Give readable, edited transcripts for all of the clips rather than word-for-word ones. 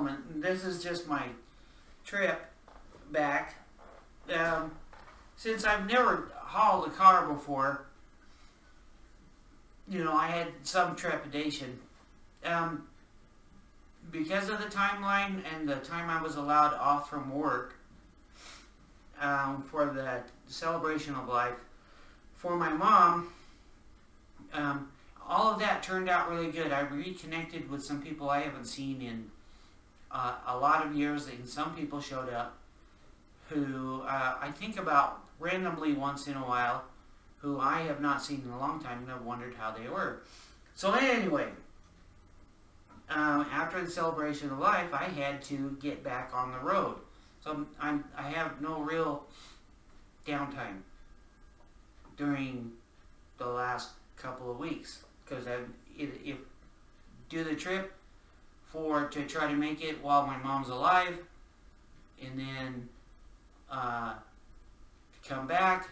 Element. This is just my trip back. Since I've never hauled a car before, I had some trepidation. Because of the timeline and the time I was allowed off from work for the celebration of life, for my mom, all of that turned out really good. I reconnected with some people I haven't seen in a lot of years, and some people showed up who I think about randomly once in a while, who I have not seen in a long time, and I've wondered how they were. So anyway, after the celebration of life, I had to get back on the road. So I have no real downtime during the last couple of weeks, because I do the trip to try to make it while my mom's alive, and then come back,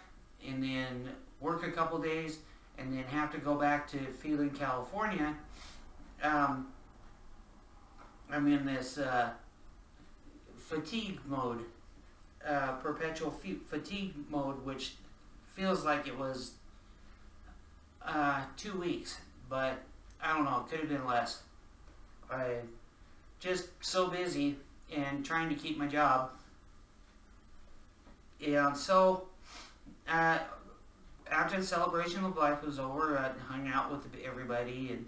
and then work a couple days, and then have to go back to Phelan, California. I'm in this fatigue mode, perpetual fatigue mode, which feels like it was 2 weeks, but I don't know, it could have been less. I just so busy and trying to keep my job. And so after the celebration of life was over, I hung out with everybody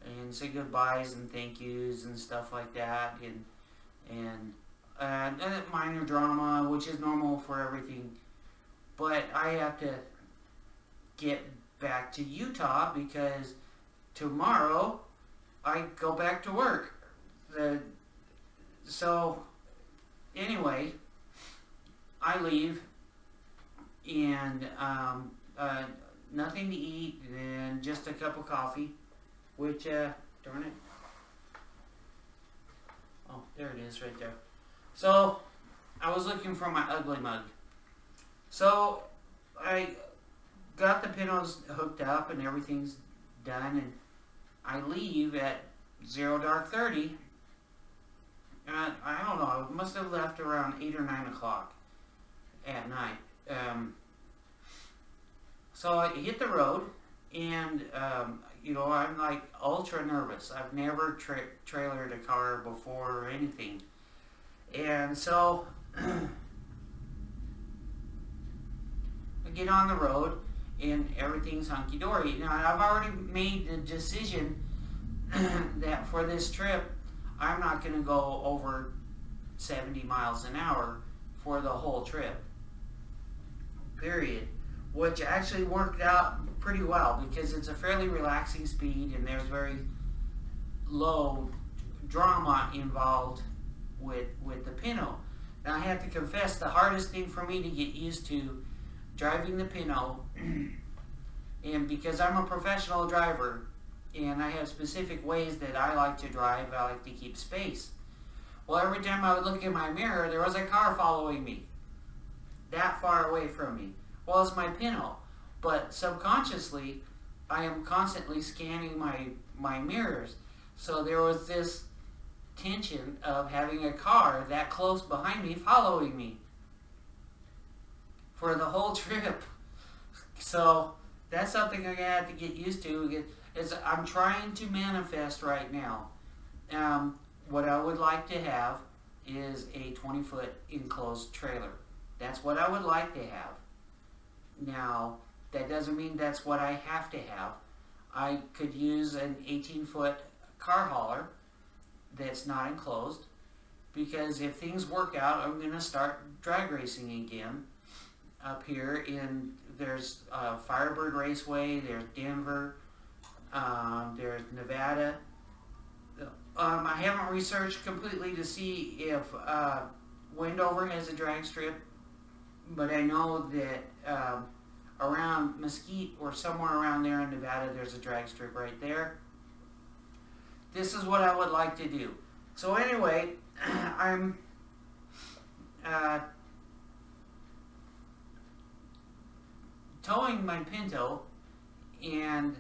and said goodbyes and thank yous and stuff like that, and minor drama, which is normal for everything. But I have to get back to Utah because tomorrow I go back to work. So anyway, I leave, and nothing to eat and just a cup of coffee, which, darn it. Oh, there it is right there. So I was looking for my ugly mug. So I got the Pintos hooked up and everything's done, and I leave at 00:30. I don't know, I must have left around 8 or 9 o'clock at night. So I hit the road, and I'm like ultra nervous. I've never trailered a car before or anything. And so I get on the road and everything's hunky-dory. Now I've already made the decision that for this trip I'm not going to go over 70 miles an hour for the whole trip, period, which actually worked out pretty well because it's a fairly relaxing speed and there's very low drama involved with the Pinto. Now I have to confess, the hardest thing for me to get used to driving the Pinto, and because I'm a professional driver and I have specific ways that I like to drive, I like to keep space. Well, every time I would look in my mirror, there was a car following me that far away from me. Well, it's my Pinto, but subconsciously I am constantly scanning my mirrors. So there was this tension of having a car that close behind me following me for the whole trip. So that's something I'm gonna have to get used to. I'm trying to manifest right now. What I would like to have is a 20-foot enclosed trailer. That's what I would like to have. Now, that doesn't mean that's what I have to have. I could use an 18-foot car hauler that's not enclosed, because if things work out, I'm going to start drag racing again up here. There's Firebird Raceway, there's Denver, there's Nevada. I haven't researched completely to see if Wendover has a drag strip, but I know that around Mesquite or somewhere around there in Nevada, there's a drag strip right there. This is what I would like to do. So anyway, I'm towing my Pinto, and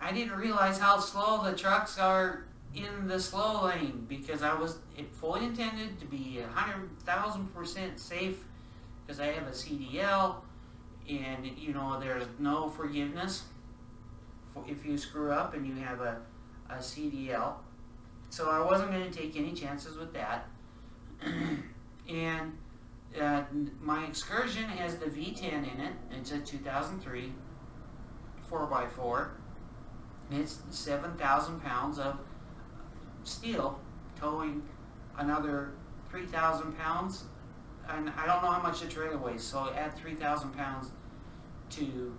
I didn't realize how slow the trucks are in the slow lane because I was fully intended to be 100,000% safe because I have a CDL, and you know there's no forgiveness if you screw up and you have a CDL. So I wasn't going to take any chances with that. And my Excursion has the V10 in it. It's a 2003 4x4. It's 7,000 pounds of steel towing another 3,000 pounds. And I don't know how much the trailer weighs, so add 3,000 pounds to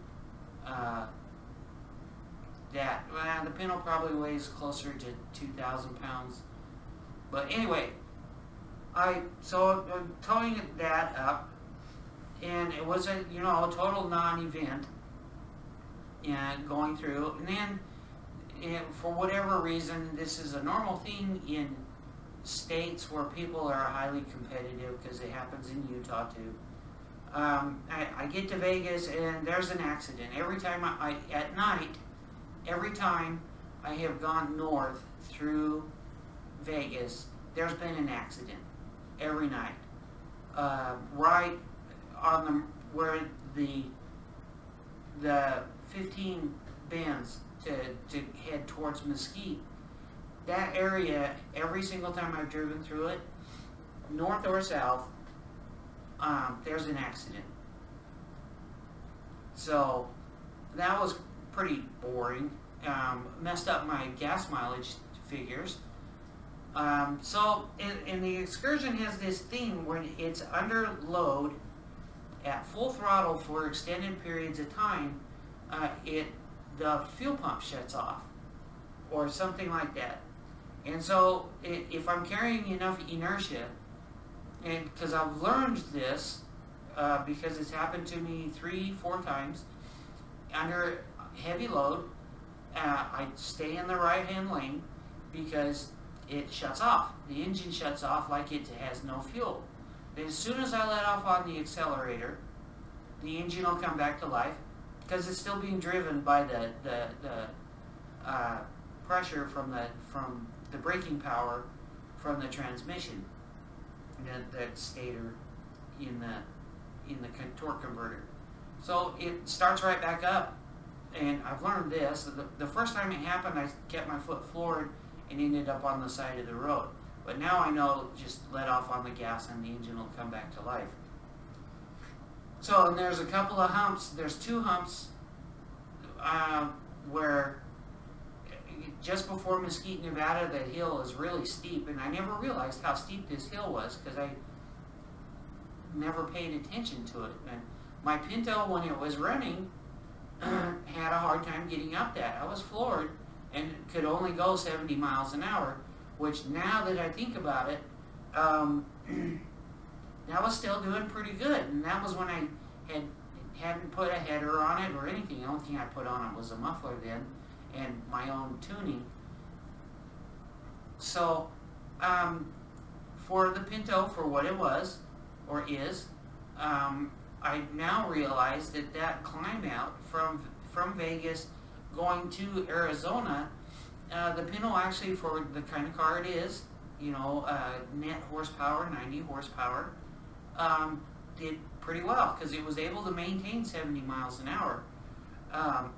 that. Well, the Pinto probably weighs closer to 2,000 pounds. But anyway, I'm towing that up, and it was a total non-event. And going through, and then for whatever reason, this is a normal thing in states where people are highly competitive because it happens in Utah too. I get to Vegas and there's an accident. Every time at night, every time I have gone north through Vegas, there's been an accident every night. Right on where the 15 bends to head towards Mesquite. That area, every single time I've driven through it, north or south, there's an accident. So that was pretty boring. Messed up my gas mileage figures. And the Excursion has this thing where it's under load at full throttle for extended periods of time. The fuel pump shuts off or something like that. And so if I'm carrying enough inertia, and because I've learned this because it's happened to me 3-4 times under heavy load, I stay in the right hand lane because it shuts off. The engine shuts off like it has no fuel. Then as soon as I let off on the accelerator, the engine will come back to life because it's still being driven by the pressure from the braking power from the transmission, that stator in the torque converter. So it starts right back up, and I've learned this. The first time it happened, I kept my foot floored and ended up on the side of the road. But now I know just let off on the gas and the engine will come back to life. So, and there's a couple of humps. There's 2 humps where just before Mesquite, Nevada, the hill is really steep, and I never realized how steep this hill was because I never paid attention to it. And my Pinto, when it was running, had a hard time getting up that. I was floored and could only go 70 miles an hour, which now that I think about it, that was still doing pretty good. And that was when I hadn't put a header on it or anything. The only thing I put on it was a muffler then and my own tuning. So for the Pinto, for what it was or is, I now realize that climb out from Vegas going to Arizona, the Pinto actually, for the kind of car it is, net horsepower, 90 horsepower, did pretty well because it was able to maintain 70 miles an hour. On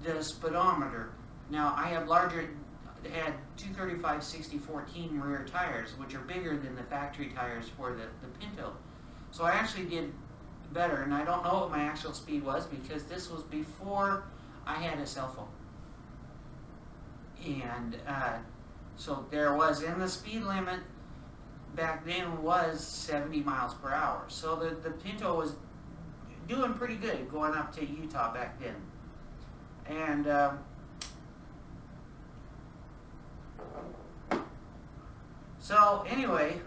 the speedometer, now I have had 235/60/14 rear tires, which are bigger than the factory tires for the Pinto. So I actually did better, and I don't know what my actual speed was because this was before I had a cell phone. And so there was, in the speed limit back then was 70 miles per hour. So the Pinto was doing pretty good going up to Utah back then. And so anyway,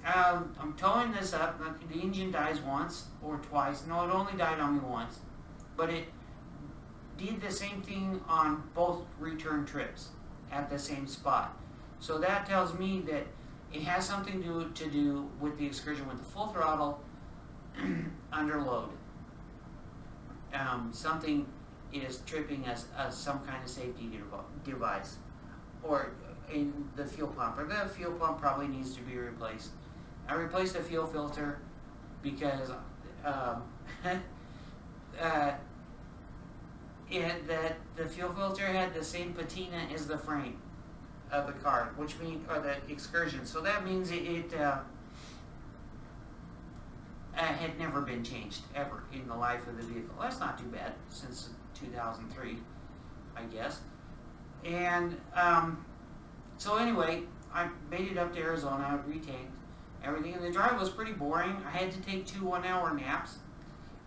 I'm towing this up. The engine dies once or twice. No, it only died on me once. But it did the same thing on both return trips at the same spot. So that tells me that it has something to do with the Excursion with the full throttle under load. is tripping as some kind of safety device, or in the fuel pump, or the fuel pump probably needs to be replaced. I replaced the fuel filter because the fuel filter had the same patina as the frame of the car, which means, or the Excursion. So that means it had never been changed ever in the life of the vehicle. That's not too bad since 2003, I guess. And so anyway, I made it up to Arizona, retanked everything, and the drive was pretty boring. I had to take 2 1-hour naps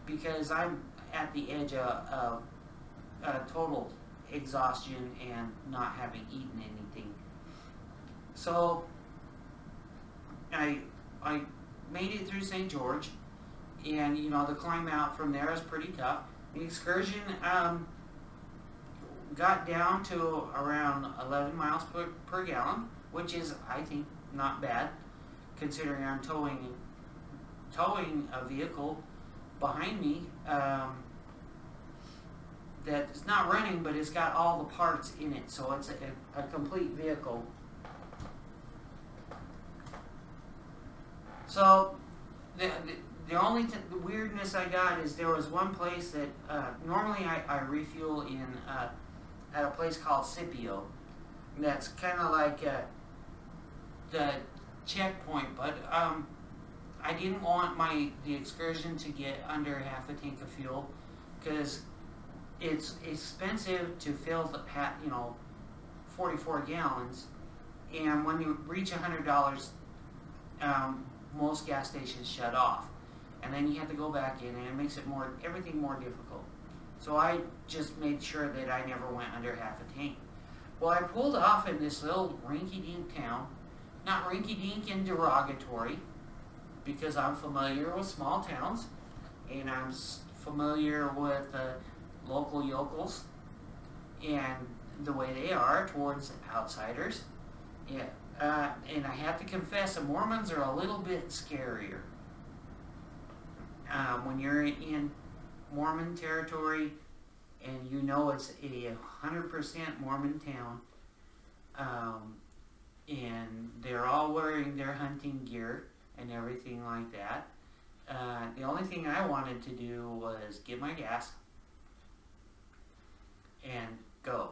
because I'm at the edge of total exhaustion and not having eaten anything. So I made it through St. George, and you know the climb out from there is pretty tough. The Excursion got down to around 11 miles per gallon, which is, I think, not bad considering I'm towing a vehicle behind me that is not running, but it's got all the parts in it, so it's a complete vehicle. So the only weirdness I got is there was one place that normally I refuel in at a place called Scipio. That's kind of like the checkpoint, but I didn't want the Excursion to get under half a tank of fuel because it's expensive to fill 44 gallons, and when you reach $100, most gas stations shut off, and then you have to go back in, and it makes everything more difficult. So I just made sure that I never went under half a tank. Well, I pulled off in this little rinky-dink town, not rinky-dink and derogatory, because I'm familiar with small towns, and I'm familiar with local yokels and the way they are towards outsiders. Yeah, and I have to confess, the Mormons are a little bit scarier. When you're in Mormon territory and you know it's a 100% Mormon town, and they're all wearing their hunting gear and everything like that. The only thing I wanted to do was get my gas and go.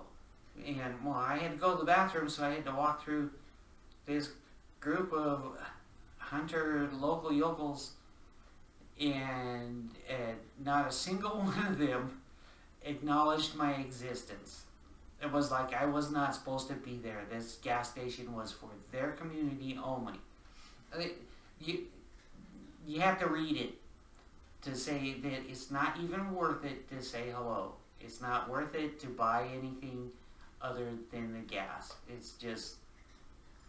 And well, I had to go to the bathroom, so I had to walk through this group of hunter local yokels, and not a single one of them acknowledged my existence. It was like I was not supposed to be there. This gas station was for their community only. You have to read it to say that it's not even worth it to say hello. It's not worth it to buy anything other than the gas. It's just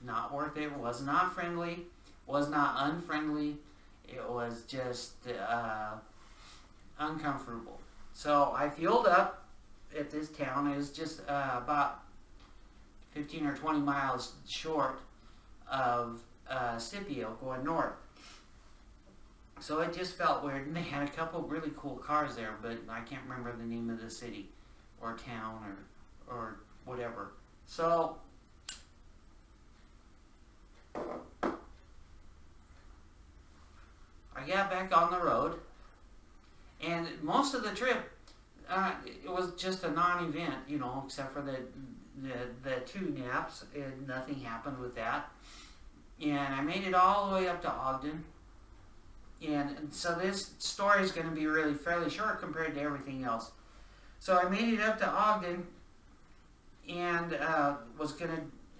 not worth it. It was not friendly, was not unfriendly. It was just uncomfortable. So I fueled up at this town. It was just about 15 or 20 miles short of Scipio going north. So it just felt weird. And they had a couple of really cool cars there, but I can't remember the name of the city or town or whatever. So I got back on the road, and most of the trip it was just a non-event, except for the 2 naps, and nothing happened with that. And I made it all the way up to Ogden. And so this story is going to be really fairly short compared to everything else. So I made it up to Ogden, and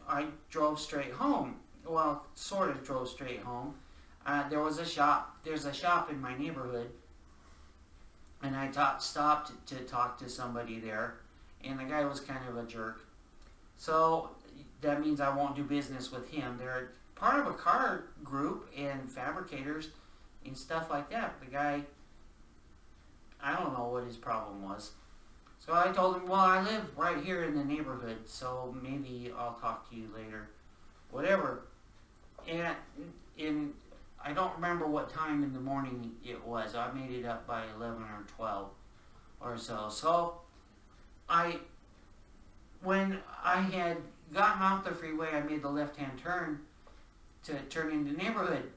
I drove straight home. Well, sort of drove straight home. There's a shop in my neighborhood, and I stopped to talk to somebody there, and the guy was kind of a jerk. So that means I won't do business with him. They're part of a car group and fabricators and stuff like that. The guy, I don't know what his problem was. So I told him, well, I live right here in the neighborhood, so maybe I'll talk to you later. Whatever. And I don't remember what time in the morning it was. I made it up by 11 or 12 or so. So when I had gotten off the freeway, I made the left-hand turn to turn into the neighborhood.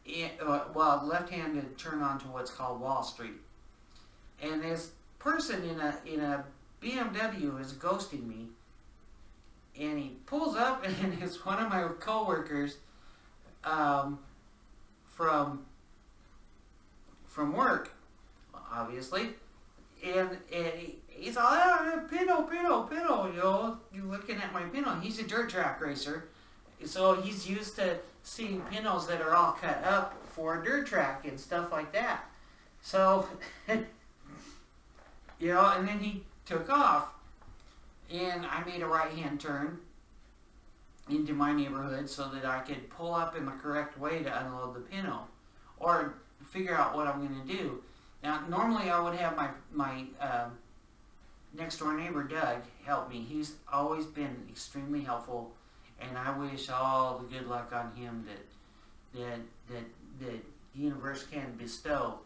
Left-hand to turn onto what's called Wall Street. And this person in a BMW is ghosting me. And he pulls up, and it's one of my coworkers from work, obviously. And he's all, Pinto, you know, you're looking at my Pinto. He's a dirt track racer, so he's used to seeing Pintos that are all cut up for a dirt track and stuff like that. So, you know, and then he took off, and I made a right-hand turn into my neighborhood so that I could pull up in the correct way to unload the Pinto, or figure out what I'm going to do. Now, normally I would have my next door neighbor, Doug, help me. He's always been extremely helpful, and I wish all the good luck on him that the universe can bestow.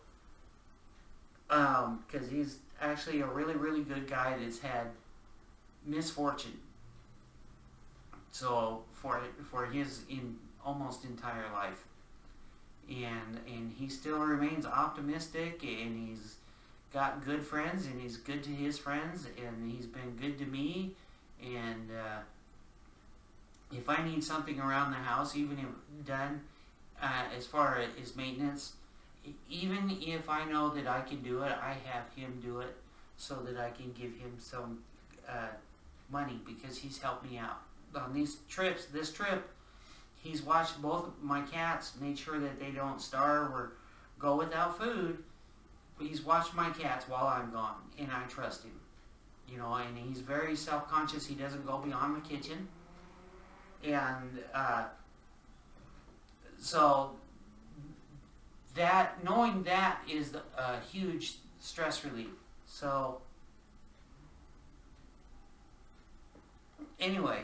Because he's actually a really, really good guy that's had misfortune. So for his almost entire life. And he still remains optimistic, and he's got good friends, and he's good to his friends, and he's been good to me. And if I need something around the house, even if done as far as maintenance, even if I know that I can do it, I have him do it so that I can give him some money, because he's helped me out on these trips. This trip, he's watched both of my cats, made sure that they don't starve or go without food. He's watched my cats while I'm gone, and I trust him. You know, and he's very self-conscious. He doesn't go beyond the kitchen. And so that, knowing that is a huge stress relief. So anyway,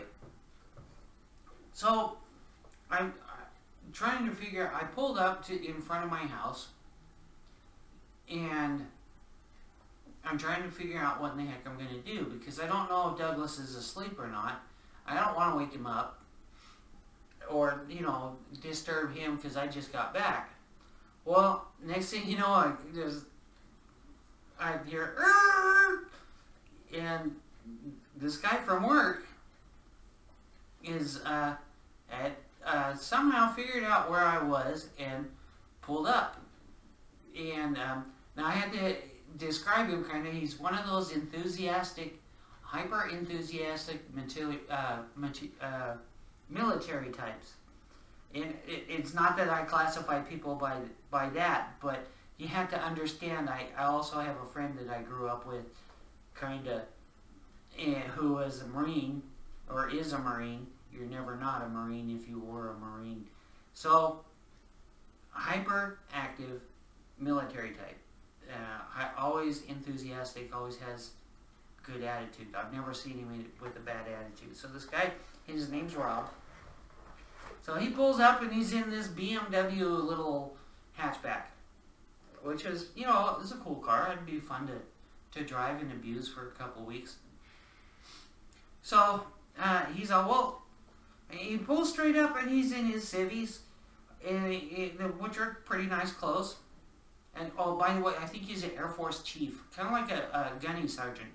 so I'm trying to figure. I pulled up to in front of my house, and I'm trying to figure out what in the heck I'm going to do, because I don't know if Douglas is asleep or not. I don't want to wake him up or, you know, disturb him because I just got back. Well, next thing you know, I hear, "Arr!" And this guy from work is somehow figured out where I was and pulled up. And now I had to describe him kind of. He's one of those enthusiastic, hyper enthusiastic military types. And it's not that I classify people by that, but you have to understand. I also have a friend that I grew up with, kind of, who was a Marine, or is a Marine. You're never not a Marine if you were a Marine. So, hyperactive military type. Always enthusiastic, always has good attitude. I've never seen him with a bad attitude. So this guy, his name's Rob. So he pulls up, and he's in this BMW little hatchback, which is, you know, it's a cool car. It'd be fun to drive and abuse for a couple weeks. So he's all, well, he pulls straight up, and he's in his civvies, which are pretty nice clothes. And oh, by the way, I think he's an Air Force chief, kind of like a gunny sergeant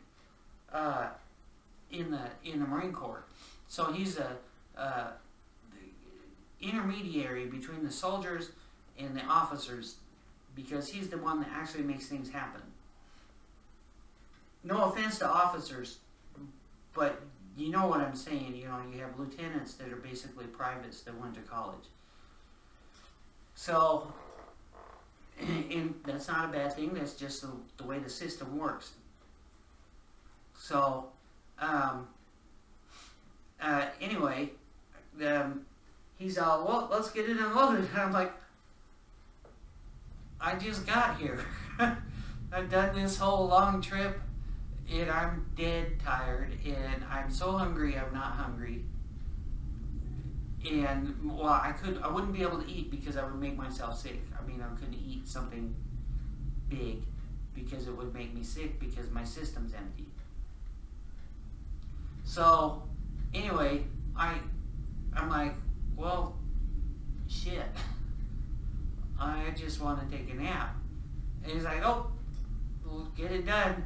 in the Marine Corps. So he's the intermediary between the soldiers and the officers, because he's the one that actually makes things happen. No offense to officers, but you know what I'm saying. You know, you have lieutenants that are basically privates that went to college. So, and that's not a bad thing. That's just the way the system works. So, anyway, he's all, well, let's get it unloaded. And I'm like, I just got here. I've done this whole long trip, and I'm dead tired, and I'm so hungry I'm not hungry. And, well, I wouldn't be able to eat because I would make myself sick. I mean, I couldn't eat something big because it would make me sick because my system's empty. So anyway, I'm like, well, shit, I just want to take a nap. And he's like, oh, we'll get it done.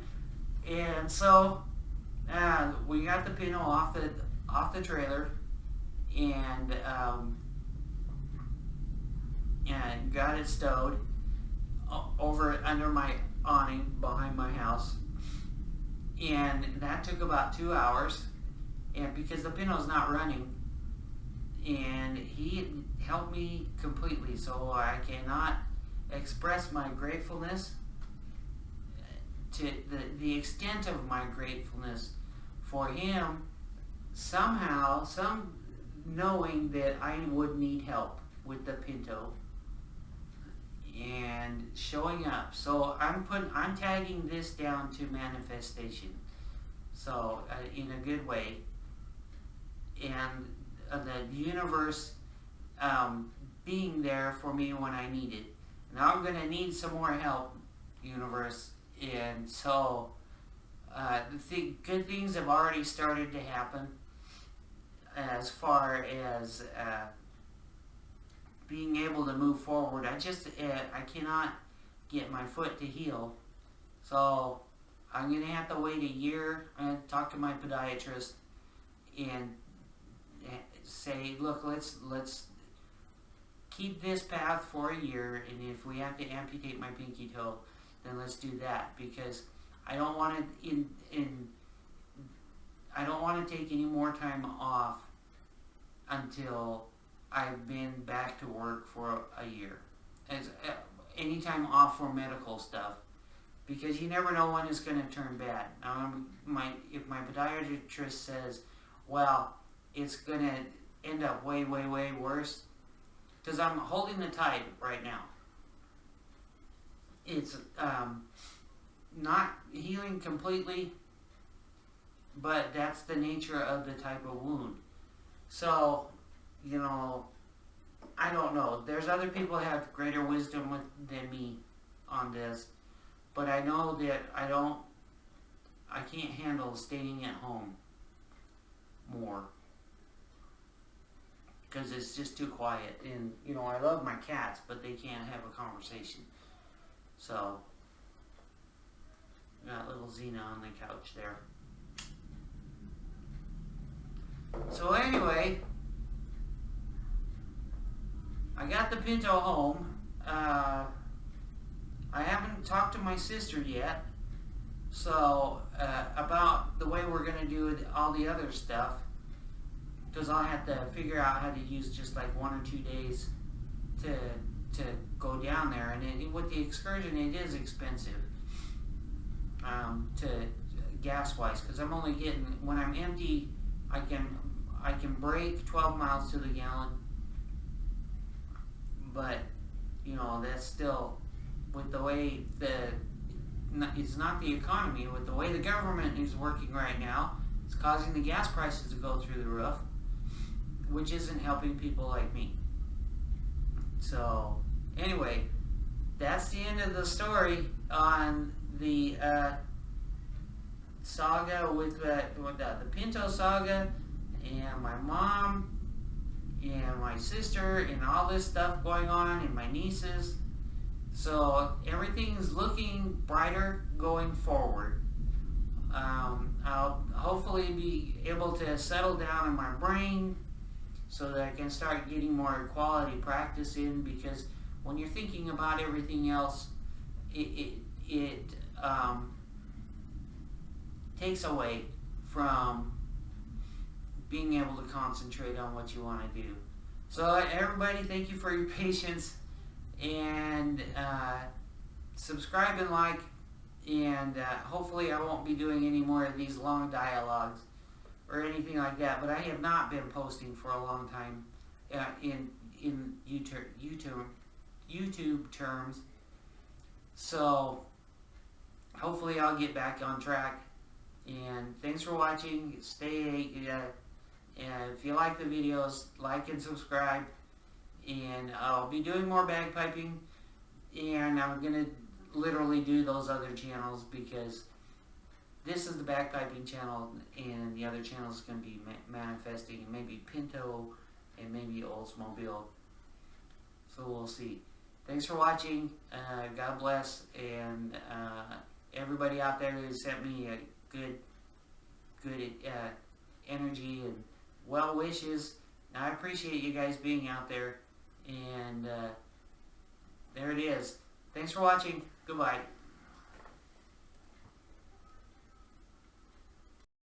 And so we got the Pinto off the trailer, and got it stowed over under my awning behind my house. And that took about 2 hours, and because the Pinto's not running, and he helped me completely, so I cannot express my gratefulness to the extent of my gratefulness for him somehow, knowing that I would need help with the Pinto and showing up. So I'm tagging this down to manifestation. So in a good way, and the universe being there for me when I need it. Now I'm gonna need some more help, universe, and so good things have already started to happen as far as being able to move forward. I cannot get my foot to heal, so I'm gonna have to wait a year and talk to my podiatrist and say, look, let's keep this path for a year, and if we have to amputate my pinky toe, then let's do that, because I don't want to I don't want to take any more time off until I've been back to work for a year. As any time off for medical stuff, because you never know when it's going to turn bad. If my podiatrist says, well, it's going to end up way, way, way worse, because I'm holding the tide right now. It's not healing completely, but that's the nature of the type of wound. So, I don't know. There's other people who have greater wisdom than me on this, but I know that I can't handle staying at home more, because it's just too quiet. And, I love my cats, but they can't have a conversation. So, got little Xena on the couch there. So anyway, I got the Pinto home. I haven't talked to my sister yet, so about the way we're going to do all the other stuff, because I'll have to figure out how to use just like 1 or 2 days to go down there. And with the excursion, it is expensive to gas-wise, because I'm only getting, when I'm empty, I can brake 12 miles to the gallon, but that's still, with the way it's not the economy, with the way the government is working right now, it's causing the gas prices to go through the roof, which isn't helping people like me. So anyway, that's the end of the story on the saga with the Pinto saga, and my mom and my sister and all this stuff going on, and my nieces. So everything's looking brighter going forward. I'll hopefully be able to settle down in my brain so that I can start getting more quality practice in, because when you're thinking about everything else, it takes away from being able to concentrate on what you want to do. So everybody, thank you for your patience, and subscribe and like, and hopefully I won't be doing any more of these long dialogues or anything like that, but I have not been posting for a long time in YouTube terms. So hopefully I'll get back on track, and thanks for watching. If you like the videos, like and subscribe, and I'll be doing more bagpiping, and I'm gonna literally do those other channels, because this is the bagpiping channel, and the other channel is going to be manifesting, and maybe Pinto, and maybe Oldsmobile. So we'll see. Thanks for watching. God bless, and everybody out there who sent me a good energy and well wishes. I appreciate you guys being out there, and there it is. Thanks for watching. Goodbye.